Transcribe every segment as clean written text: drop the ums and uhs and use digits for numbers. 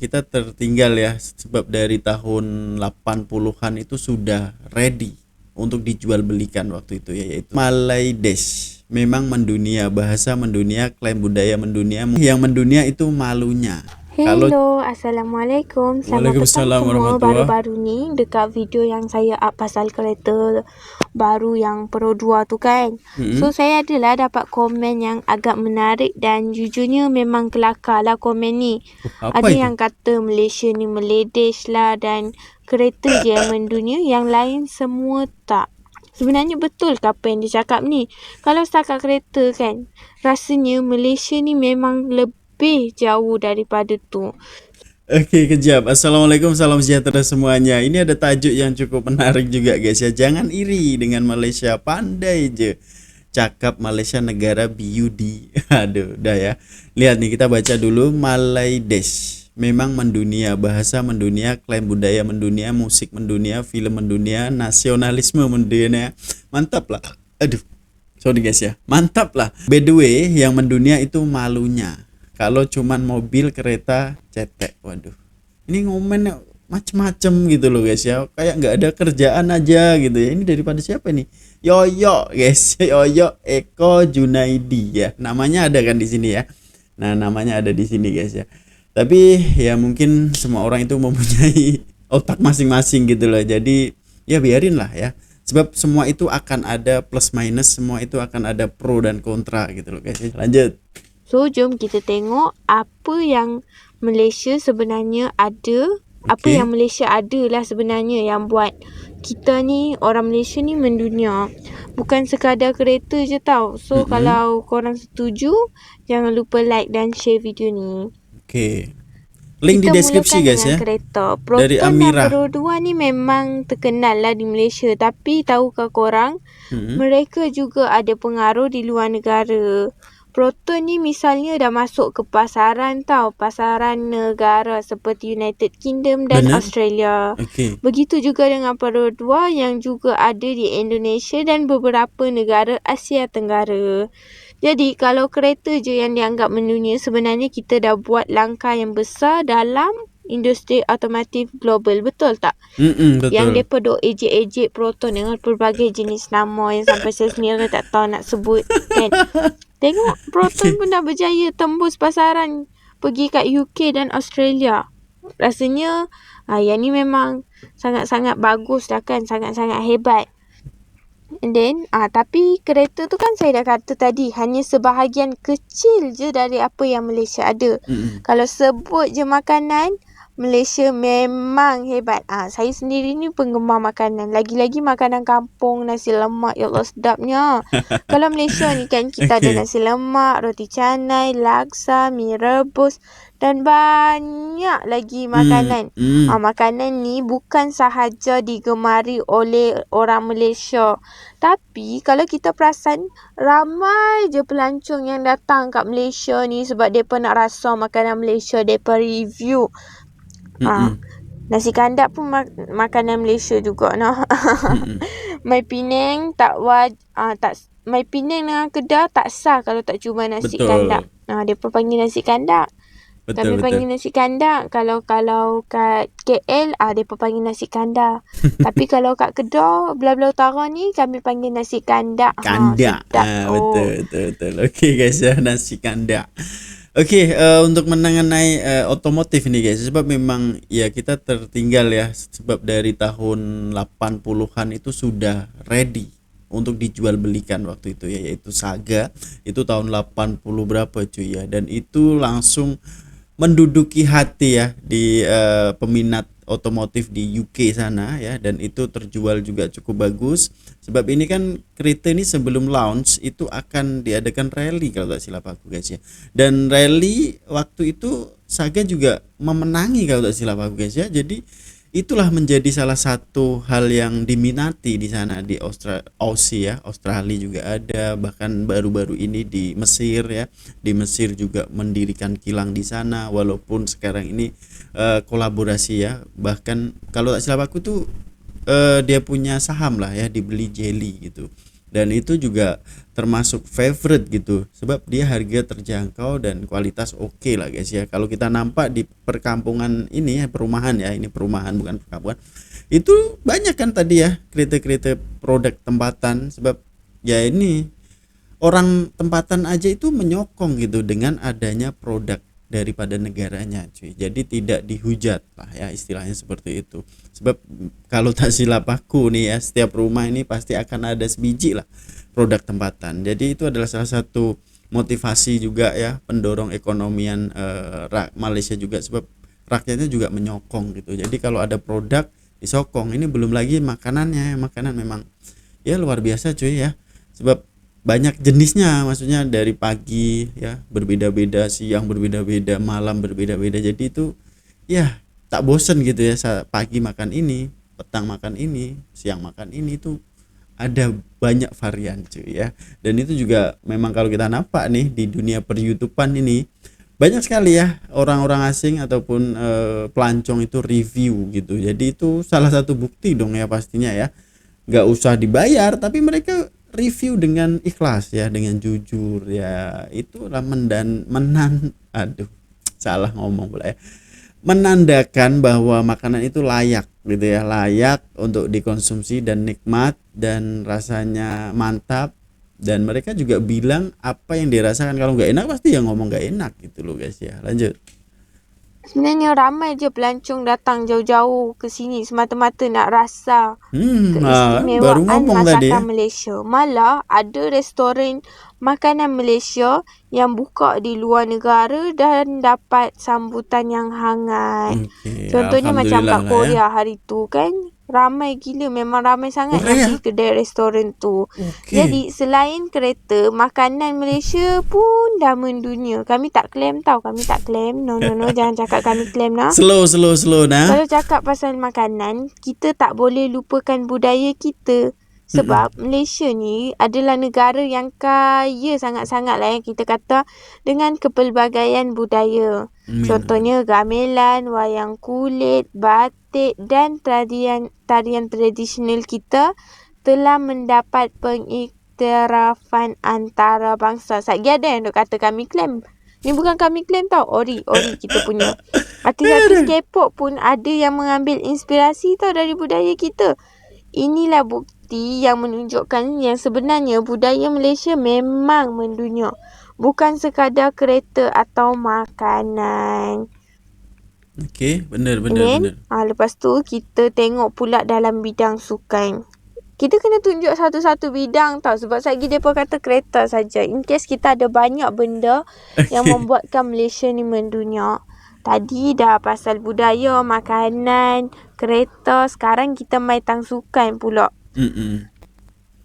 kita tertinggal ya, sebab dari tahun 80-an itu sudah ready untuk dijual belikan waktu itu ya, yaitu Malay Dash. Memang mendunia, bahasa mendunia, klaim budaya mendunia, yang mendunia itu malunya. Kalau Hello, Assalamualaikum. Selamat petang Waalaikumsalam semua. warahmatullah. Baru-baru ni dekat video yang saya up pasal kereta baru yang Pro 2 tu kan. So saya adalah dapat komen yang agak menarik dan jujurnya memang kelakar lah komen ni. Apa Ada itu? yang kata Malaysia ni meledesh lah dan kereta je yang mendunia, yang lain semua tak. Sebenarnya betul ke apa yang dia cakap ni? Kalau setakat kereta kan, rasanya Malaysia ni memang lebih jauh daripada tu. Oke, kejap. Assalamualaikum, salam sejahtera semuanya. Ini ada tajuk yang cukup menarik juga guys ya. Jangan iri dengan Malaysia, pandai je cakap Malaysia negara BUD. Aduh, udah ya. Lihat nih, kita baca dulu Malay Dash. Memang mendunia, bahasa mendunia, klaim budaya mendunia, musik mendunia, film mendunia, nasionalisme mendunia. Mantap lah. Aduh, sorry guys ya. Mantap lah. By the way, yang mendunia itu malunya. Kalau cuman mobil, kereta, cetek. Waduh. Ini ngomen macem-macem gitu loh guys ya. Kayak nggak ada kerjaan aja gitu ya. Ini daripada siapa nih? Yoyo guys. Yoyo Eko Junaidi ya. Namanya ada kan di sini ya. Nah, namanya ada di sini guys ya. Tapi ya mungkin semua orang itu mempunyai otak masing-masing gitu loh. Jadi ya biarin lah ya. Sebab semua itu akan ada plus minus, semua itu akan ada pro dan kontra gitu loh guys. Lanjut. So, jom kita tengok apa yang Malaysia sebenarnya ada. Apa yang Malaysia ada lah sebenarnya yang buat kita ni, orang Malaysia ni mendunia. Bukan sekadar kereta je tau. So, kalau korang setuju, jangan lupa like dan share video ni. Oke. Link Kita di deskripsi mulakan guys dengan ya. kereta. Dari Proton dan Amira. Pro 2 ni memang terkenal lah di Malaysia. Tapi tahukah korang, mereka juga ada pengaruh di luar negara. Proton ni misalnya dah masuk ke pasaran tau. Pasaran negara seperti United Kingdom dan Benar? Australia. Oke. Begitu juga dengan Pro 2 yang juga ada di Indonesia dan beberapa negara Asia Tenggara. Jadi kalau kereta je yang dianggap mendunia, sebenarnya kita dah buat langkah yang besar dalam industri otomotif global. Betul tak? Betul. Yang mereka duk ejek-ejek Proton dengan pelbagai jenis nama yang sampai saya sendiri tak tahu nak sebut kan. Tengok Proton pun dah berjaya tembus pasaran pergi kat UK dan Australia. Rasanya yang ni memang sangat-sangat bagus dah kan. Sangat-sangat hebat. And then tapi kereta tu kan saya dah kata tadi hanya sebahagian kecil je dari apa yang Malaysia ada. Kalau sebut je makanan, Malaysia memang hebat. Saya sendiri ni penggemar makanan. Lagi-lagi makanan kampung, nasi lemak. Ya Allah sedapnya. Kalau Malaysia ni kan kita ada nasi lemak, roti canai, laksa, mi rebus dan banyak lagi makanan. Makanan ni bukan sahaja digemari oleh orang Malaysia. Tapi kalau kita perasan, ramai je pelancong yang datang kat Malaysia ni sebab mereka nak rasa makanan Malaysia, mereka review. Nasi kandak pun makanan Malaysia juga nah. My Penang My Penang dengan Kedah tak sah kalau tak cuma nasi kandak. Mereka panggil nasi kandak. Kami panggil nasi kandak. Kalau kat KL mereka panggil nasi kandak. Tapi kalau kat Kedah, belah-belah utara ni kami panggil nasi kandak. Kandak. Betul. Okey guys ya, nasi kandak. Oke, untuk mengenai otomotif ini guys, sebab memang ya kita tertinggal ya, sebab dari tahun 80-an itu sudah ready untuk dijual belikan waktu itu ya, yaitu Saga. Itu tahun 80 berapa cuy ya, dan itu langsung menduduki hati ya di peminat otomotif di UK sana ya, dan itu terjual juga cukup bagus. Sebab ini kan kereta ini sebelum launch itu akan diadakan rally kalau tak silap aku guys ya. Dan rally waktu itu Saga juga memenangi kalau tak silap aku guys ya. Jadi itulah menjadi salah satu hal yang diminati di sana di Aussie ya. Australia juga ada, bahkan baru-baru ini di Mesir ya. Di Mesir juga mendirikan kilang di sana, walaupun sekarang ini kolaborasi ya. Bahkan kalau tak silap aku tuh dia punya saham lah ya, dibeli Jelly gitu. dan itu juga termasuk favorite gitu sebab dia harga terjangkau dan kualitas oke lah guys ya. Kalau kita nampak di perkampungan ini ya, perumahan ya, ini perumahan bukan perkampungan, itu banyak kan tadi ya kriteria produk tempatan, sebab ya ini orang tempatan aja itu menyokong gitu dengan adanya produk daripada negaranya cuy, jadi tidak dihujat lah ya istilahnya seperti itu. Sebab kalau tak silap aku nih ya, setiap rumah ini pasti akan ada sebiji lah produk tempatan, jadi itu adalah salah satu motivasi juga ya, pendorong ekonomian Malaysia juga, sebab rakyatnya juga menyokong gitu. Jadi kalau ada produk disokong, ini belum lagi makanannya, makanan memang ya luar biasa cuy ya, sebab banyak jenisnya, maksudnya dari pagi ya berbeda-beda, siang berbeda-beda, malam berbeda-beda, jadi itu ya tak bosen gitu ya, pagi makan ini, petang makan ini, siang makan ini, itu ada banyak varian cuy ya. Dan itu juga memang kalau kita nampak nih di dunia per YouTubean ini banyak sekali ya orang-orang asing ataupun pelancong itu review gitu, jadi itu salah satu bukti dong ya pastinya ya, nggak usah dibayar tapi mereka review dengan ikhlas ya, dengan jujur ya, itulah aduh salah ngomong pula ya, menandakan bahwa makanan itu layak gitu ya, layak untuk dikonsumsi dan nikmat dan rasanya mantap. Dan mereka juga bilang apa yang dirasakan, kalau nggak enak pasti yang ngomong nggak enak gitu loh guys ya. Lanjut. Sebenarnya ramai je pelancong datang jauh-jauh ke sini semata-mata nak rasa Baru keistimewaan ngomong tadi ya. masakan Malaysia. Malah ada restoran makanan Malaysia yang buka di luar negara dan dapat sambutan yang hangat. Oke, Contohnya macam alhamdulillah kat lah ya. Korea hari tu kan. Ramai gila, memang ramai sangat Korea? yang pergi kedai restoran tu. Oke. Jadi selain kereta, makanan Malaysia pun dah mendunia. Kami tak claim tau, kami tak claim. No, jangan cakap kami claim nah. Slow nah. Kalau cakap pasal makanan, kita tak boleh lupakan budaya kita. Sebab Malaysia ni adalah negara yang kaya sangat-sangat lah yang kita kata dengan kepelbagaian budaya. Contohnya gamelan, wayang kulit, batik dan tarian tradisional kita telah mendapat pengiktirafan antarabangsa. Satgi ada yang duk kata kami claim. Ni bukan kami claim tau, ori kita punya. Artis-artis K-pop pun ada yang mengambil inspirasi tau dari budaya kita. Inilah bukti yang menunjukkan yang sebenarnya budaya Malaysia memang mendunia. Bukan sekadar kereta atau makanan. Okey, benar. Lepas tu kita tengok pula dalam bidang sukan. Kita kena tunjuk satu-satu bidang tau. Sebab lagi mereka kata kereta saja. In case kita ada banyak benda yang membuatkan Malaysia ni mendunia. Tadi dah pasal budaya, makanan, kereta. Sekarang kita main tang sukan pula.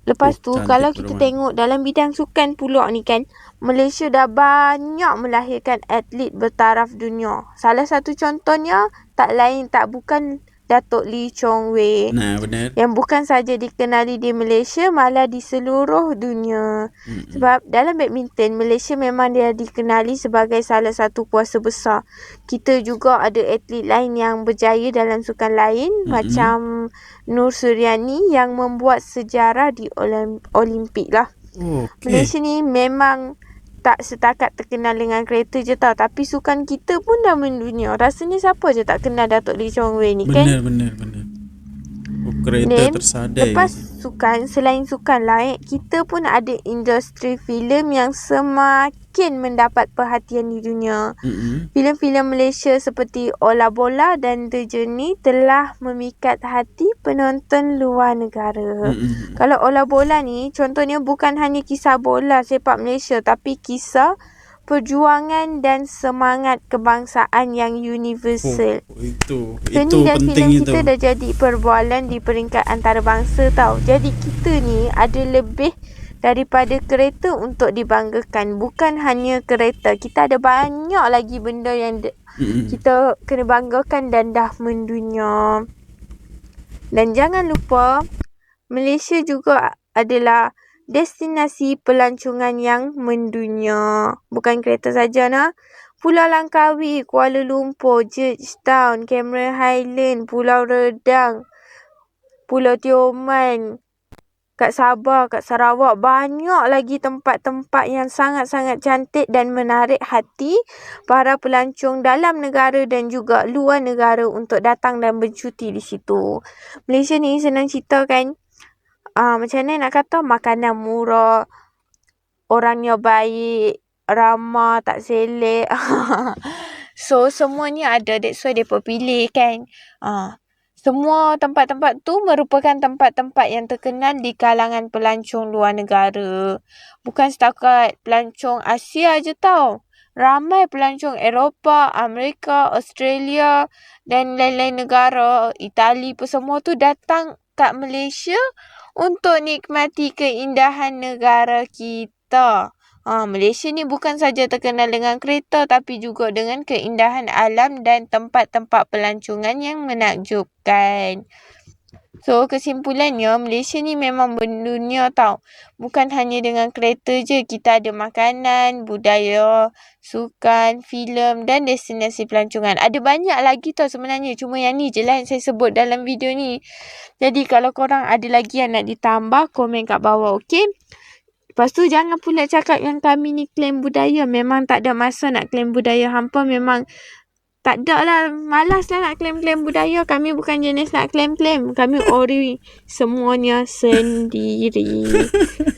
Lepas tu kalau kita tengok dalam bidang sukan pula ni kan, Malaysia dah banyak melahirkan atlet bertaraf dunia. Salah satu contohnya tak lain tak bukan Datuk Lee Chong Wei. Nah, benar. Yang bukan saja dikenali di Malaysia, malah di seluruh dunia. Sebab dalam badminton, Malaysia memang dia dikenali sebagai salah satu kuasa besar. Kita juga ada atlet lain yang berjaya dalam sukan lain, macam Nur Suryani yang membuat sejarah di Olimpik lah. Malaysia ni memang tak setakat terkenal dengan kereta je tau, tapi sukan kita pun dah mendunia. Rasanya siapa je tak kenal Datuk Lee Chong Wei ni kan? Benar. Kereta tersadai. Lepas sukan, selain sukan lah kita pun ada industri filem yang semakin mendapat perhatian di dunia. Filem-filem Malaysia seperti Ola Bola dan The Journey telah memikat hati penonton luar negara. Kalau Ola Bola ni contohnya bukan hanya kisah bola sepak Malaysia, tapi kisah perjuangan dan semangat kebangsaan yang universal. Itu Seni dan penting filem itu. kita dah jadi perbualan di peringkat antarabangsa tau. Jadi kita ni ada lebih daripada kereta untuk dibanggakan. Bukan hanya kereta. Kita ada banyak lagi benda yang kita kena banggakan dan dah mendunia. Dan jangan lupa, Malaysia juga adalah destinasi pelancongan yang mendunia. Bukan kereta saja nah. Pulau Langkawi, Kuala Lumpur, Georgetown, Cameron Highland, Pulau Redang, Pulau Tioman, kat Sabah, kat Sarawak, banyak lagi tempat-tempat yang sangat-sangat cantik dan menarik hati para pelancong dalam negara dan juga luar negara untuk datang dan bercuti di situ. Malaysia ni senang cerita kan. Macam mana nak kata, makanan murah, orangnya baik, ramah, tak selek. So, semuanya ada. That's why mereka pilih kan. Semua tempat-tempat tu merupakan tempat-tempat yang terkenal di kalangan pelancong luar negara. Bukan setakat pelancong Asia je tau. Ramai pelancong Eropah, Amerika, Australia dan lain-lain negara, Itali pun semua tu datang kat Malaysia untuk nikmati keindahan negara kita. Malaysia ni bukan saja terkenal dengan kereta tapi juga dengan keindahan alam dan tempat-tempat pelancongan yang menakjubkan. So, kesimpulannya, Malaysia ni memang mendunia tau. Bukan hanya dengan kereta je. Kita ada makanan, budaya, sukan, filem dan destinasi pelancongan. Ada banyak lagi tau sebenarnya. Cuma yang ni je lah yang saya sebut dalam video ni. Jadi, kalau korang ada lagi yang nak ditambah, komen kat bawah, okay? Lepas tu jangan pula cakap yang kami ni klaim budaya. Memang tak ada masa nak klaim budaya hampa. Memang tak ada lah. Malas lah nak klaim-klaim budaya. Kami bukan jenis nak klaim-klaim. Kami ori semuanya sendiri.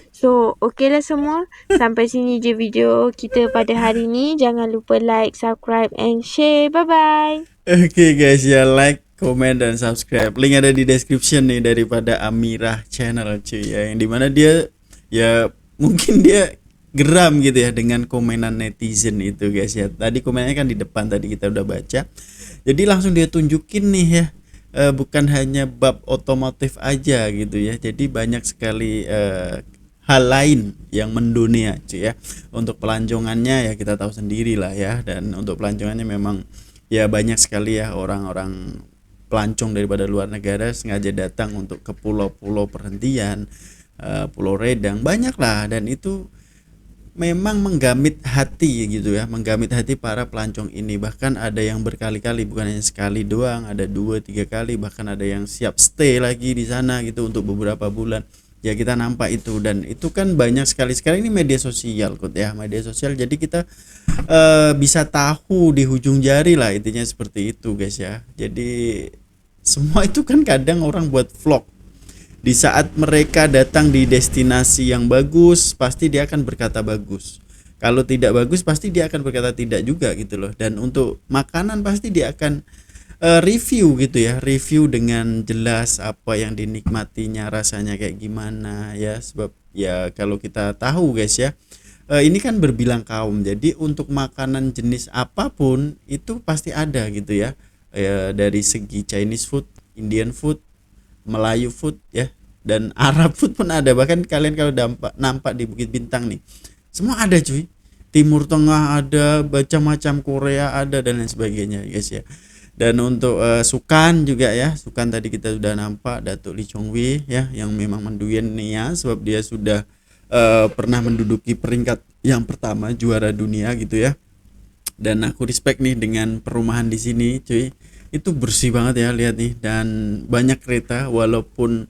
So, okay lah semua. Sampai sini je video kita pada hari ni. Jangan lupa like, subscribe and share. Bye-bye. Oke guys, ya like, komen dan subscribe. Link ada di description nih daripada Amirah Channel cuy ya. Yang dimana dia ya mungkin dia geram gitu ya dengan komenan netizen itu guys ya. Tadi komennya kan di depan tadi kita udah baca. Jadi langsung dia tunjukin nih ya, bukan hanya bab otomotif aja gitu ya. Jadi banyak sekali hal lain yang mendunia cuy ya. Untuk pelancongannya ya kita tahu sendiri lah ya. Dan untuk pelancongannya memang ya banyak sekali ya orang-orang pelancong daripada luar negara sengaja datang untuk ke pulau-pulau perhentian, Pulau Redang, banyak lah, dan itu memang menggamit hati gitu ya, menggamit hati para pelancong ini. Bahkan ada yang berkali-kali, bukan hanya sekali doang, ada 2-3 kali, bahkan ada yang siap stay lagi di sana gitu untuk beberapa bulan. Ya kita nampak itu, dan itu kan banyak sekali. Sekarang ini media sosial kok ya, media sosial, jadi kita bisa tahu di ujung jari lah, intinya seperti itu guys ya. Jadi semua itu kan kadang orang buat vlog. Di saat mereka datang di destinasi yang bagus, pasti dia akan berkata bagus. Kalau tidak bagus, pasti dia akan berkata tidak juga gitu loh. Dan untuk makanan pasti dia akan review gitu ya, review dengan jelas apa yang dinikmatinya, rasanya kayak gimana ya. Sebab ya kalau kita tahu guys ya, ini kan berbilang kaum. Jadi untuk makanan jenis apapun itu pasti ada gitu ya. Dari segi Chinese food, Indian food, Melayu food ya, dan Arab food pun ada. Bahkan kalian kalau nampak di Bukit Bintang nih, semua ada cuy. Timur Tengah ada, macam-macam, Korea ada, dan lain sebagainya guys ya. Dan untuk sukan juga ya, sukan tadi kita sudah nampak Datuk Lee Chong Wei ya, yang memang menduyan nih ya, sebab dia sudah pernah menduduki peringkat yang pertama juara dunia gitu ya. Dan aku respect nih dengan perumahan di sini cuy, itu bersih banget ya, lihat nih. Dan banyak kereta, walaupun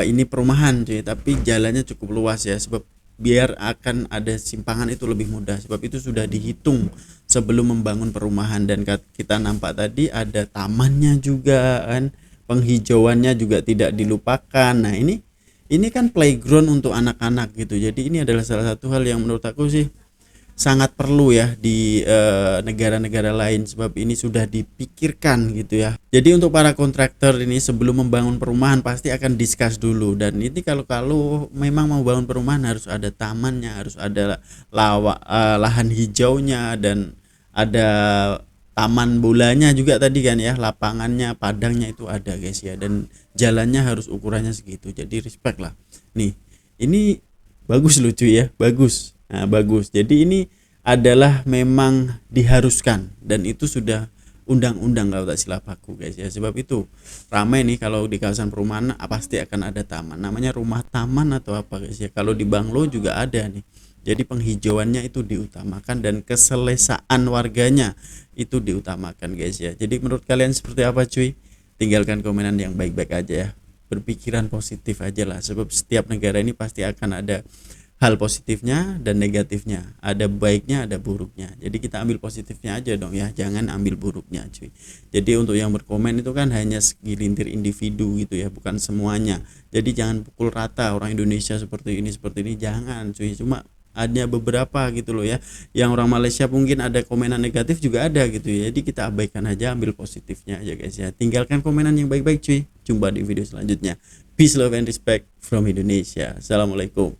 ini perumahan cuy, tapi jalannya cukup luas ya, sebab biar akan ada simpangan itu lebih mudah, sebab itu sudah dihitung sebelum membangun perumahan. Dan kita nampak tadi ada tamannya juga kan, penghijauannya juga tidak dilupakan. Nah ini kan playground untuk anak-anak gitu. Jadi ini adalah salah satu hal yang menurut aku sih sangat perlu ya di negara-negara lain, sebab ini sudah dipikirkan gitu ya. Jadi untuk para kontraktor ini sebelum membangun perumahan pasti akan discuss dulu. Dan ini kalau memang mau bangun perumahan harus ada tamannya, harus ada lahan hijaunya, dan ada taman bolanya juga tadi kan ya, lapangannya, padangnya itu ada guys ya. Dan jalannya harus ukurannya segitu. Jadi respect lah. Nih ini bagus lucu ya, bagus. Nah, bagus. Jadi ini adalah memang diharuskan, dan itu sudah undang-undang kalau tak silap aku guys ya. Sebab itu ramai nih kalau di kawasan perumahan pasti akan ada taman. Namanya rumah taman atau apa guys ya. Kalau di Banglo juga ada nih. Jadi penghijauannya itu diutamakan dan keselesaan warganya itu diutamakan guys ya. Jadi menurut kalian seperti apa cuy? Tinggalkan komenan yang baik-baik aja ya. berpikiran positif aja lah, sebab setiap negara ini pasti akan ada hal positifnya dan negatifnya, ada baiknya ada buruknya. Jadi kita ambil positifnya aja dong ya, jangan ambil buruknya cuy. Jadi untuk yang berkomen itu kan hanya segelintir individu gitu ya, bukan semuanya. Jadi jangan pukul rata orang Indonesia seperti ini, jangan cuy. Cuma hanya beberapa gitu loh ya, yang orang Malaysia mungkin ada komenan negatif juga ada gitu ya. Jadi kita abaikan aja, ambil positifnya aja guys ya, tinggalkan komenan yang baik-baik cuy. Jumpa di video selanjutnya. Peace, love and respect from Indonesia. Assalamualaikum.